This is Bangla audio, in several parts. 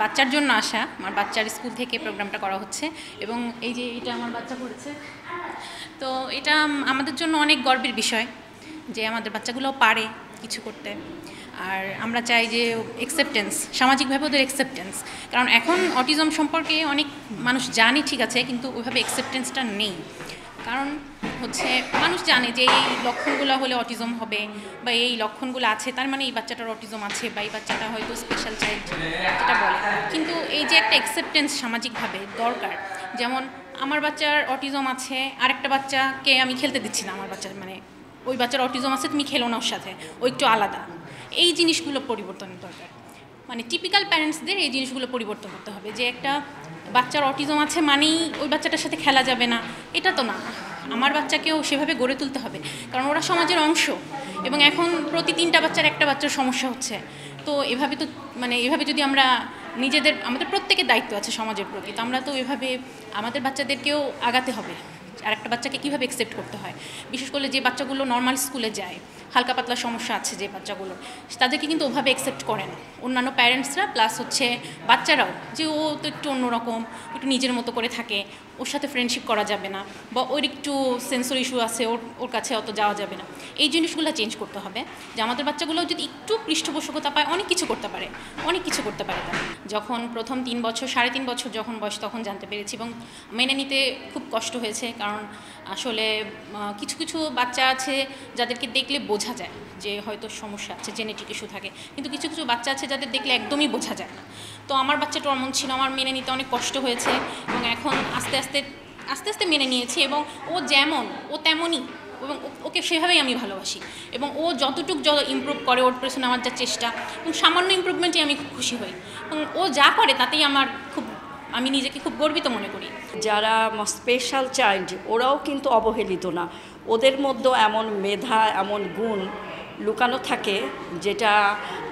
বাচ্চার জন্য আসা, আমার বাচ্চার স্কুল থেকে প্রোগ্রামটা করা হচ্ছে এবং এই যে এটা আমার বাচ্চা পড়েছে, তো এটা আমাদের জন্য অনেক গর্বের বিষয় যে আমাদের বাচ্চাগুলো পারে কিছু করতে। আর আমরা চাই যে অ্যাকসেপ্টেন্স, সামাজিকভাবে ওদের অ্যাকসেপ্টেন্স, কারণ এখন অটিজম সম্পর্কে অনেক মানুষ জানে ঠিক আছে, কিন্তু ওইভাবে অ্যাকসেপ্টেন্সটা নেই। কারণ হচ্ছে মানুষ জানে যে এই লক্ষণগুলো হলে অটিজম হবে বা এই লক্ষণগুলো আছে, তার মানে এই বাচ্চাটার অটিজম আছে বা এই বাচ্চাটা হয়তো স্পেশাল চাইল্ড যেটা বলে, কিন্তু এই যে একটা অ্যাকসেপ্টেন্স সামাজিকভাবে দরকার। যেমন আমার বাচ্চার অটিজম আছে, আরেকটা বাচ্চাকে আমি খেলতে দিচ্ছি না, আমার বাচ্চার মানে ওই বাচ্চার অটিজম আছে, তুমি খেলো না ওর সাথে, ও একটু আলাদা। এই জিনিসগুলো পরিবর্তনের দরকার, মানে টিপিক্যাল প্যারেন্টসদের এই জিনিসগুলো পরিবর্তন করতে হবে যে একটা বাচ্চার অটিজম আছে মানেই ওই বাচ্চাটার সাথে খেলা যাবে না, এটা তো না। আমার বাচ্চাকেও সেভাবে গড়ে তুলতে হবে, কারণ ওরা সমাজের অংশ। এবং এখন প্রতি 3টা বাচ্চার একটা বাচ্চার সমস্যা হচ্ছে, তো এভাবে তো মানে এভাবে যদি আমরা আমাদের প্রত্যেকের দায়িত্ব আছে সমাজের প্রতি, তো আমরা তো এভাবে আমাদের বাচ্চাদেরকেও আগাতে হবে। আর একটা বাচ্চাকে কীভাবে অ্যাকসেপ্ট করতে হয়, বিশেষ করে যে বাচ্চাগুলো নর্মাল স্কুলে যায়, হালকা পাতলা সমস্যা আছে যে বাচ্চাগুলো, তাদেরকে কিন্তু ওভাবে অ্যাকসেপ্ট করে না অন্যান্য প্যারেন্টসরা, প্লাস হচ্ছে বাচ্চারাও, যে ও তো একটু অন্যরকম, একটু নিজের মতো করে থাকে, ওর সাথে ফ্রেন্ডশিপ করা যাবে না, বা ওর একটু সেন্সর ইস্যু আছে, ওর কাছে অত যাওয়া যাবে না। এই জিনিসগুলো চেঞ্জ করতে হবে যে আমাদের বাচ্চাগুলো যদি একটু পৃষ্ঠপোষকতা পায় অনেক কিছু করতে পারে, অনেক কিছু করতে পারে তারা। যখন প্রথম 3 বছর 3.5 বছর যখন বয়স, তখন জানতে পেরেছি এবং মেনে নিতে খুব কষ্ট হয়েছে। কারণ আসলে কিছু কিছু বাচ্চা আছে যাদেরকে দেখলে বোঝা যায় যে হয়তো সমস্যা আছে, জেনেটিক ইস্যু থাকে, কিন্তু কিছু কিছু বাচ্চা আছে যাদের দেখলে একদমই বোঝা যায় না। তো আমার বাচ্চাটা এমন ছিল, আমার মেনে নিতে অনেক কষ্ট হয়েছে এবং এখন আস্তে আস্তে মেনে নিয়েছি। এবং ও যেমন ও তেমনই, এবং ওকে সেভাবেই আমি ভালোবাসি। এবং ও যত ইমপ্রুভ করে, ওর পেছনে আমার যা চেষ্টা এবং সামান্য ইমপ্রুভমেন্টে আমি খুব খুশি হই, এবং ও যা করে তাতেই আমি নিজেকে খুব গর্বিত মনে করি। যারা স্পেশাল চাইল্ড ওরাও কিন্তু অবহেলিত না, ওদের মধ্যেও এমন মেধা, এমন গুণ লুকানো থাকে যেটা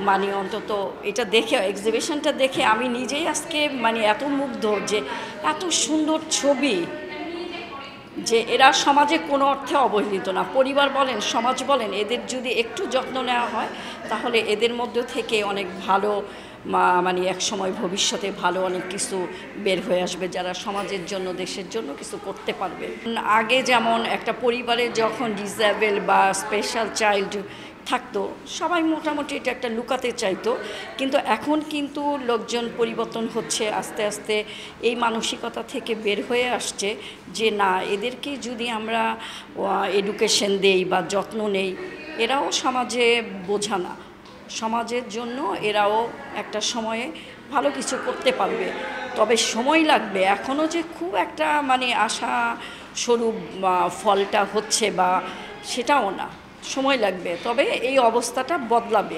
মানে অন্তত এটা দেখে, এক্সিবিশনটা দেখে আমি নিজেই আজকে মানে এত মুগ্ধ যে এত সুন্দর ছবি, যে এরা সমাজে কোনো অর্থে অবহেলিত না। পরিবার বলেন, সমাজ বলেন, এদের যদি একটু যত্ন নেওয়া হয় তাহলে এদের মধ্যে থেকে অনেক ভালো মানে এক সময় ভবিষ্যতে ভালো অনেক কিছু বের হয়ে আসবে, যারা সমাজের জন্য, দেশের জন্য কিছু করতে পারবে। আগে যেমন একটা পরিবারে যখন ডিসেবল বা স্পেশাল চাইল্ড থাকতো, সবাই মোটামুটি এটা একটা লুকাতে চাইতো, কিন্তু এখন কিন্তু লোকজন পরিবর্তন হচ্ছে আস্তে আস্তে, এই মানসিকতা থেকে বের হয়ে আসছে যে না, এদেরকে যদি আমরা এডুকেশন দেই বা যত্ন নেই, এরাও সমাজে বোঝা না, সমাজের জন্য এরাও একটা সময়ে ভালো কিছু করতে পারবে। তবে সময় লাগবে, এখনও যে খুব একটা মানে আশা স্বরূপ ফলটা হচ্ছে বা সেটাও না, সময় লাগবে, তবে এই অবস্থাটা বদলাবে।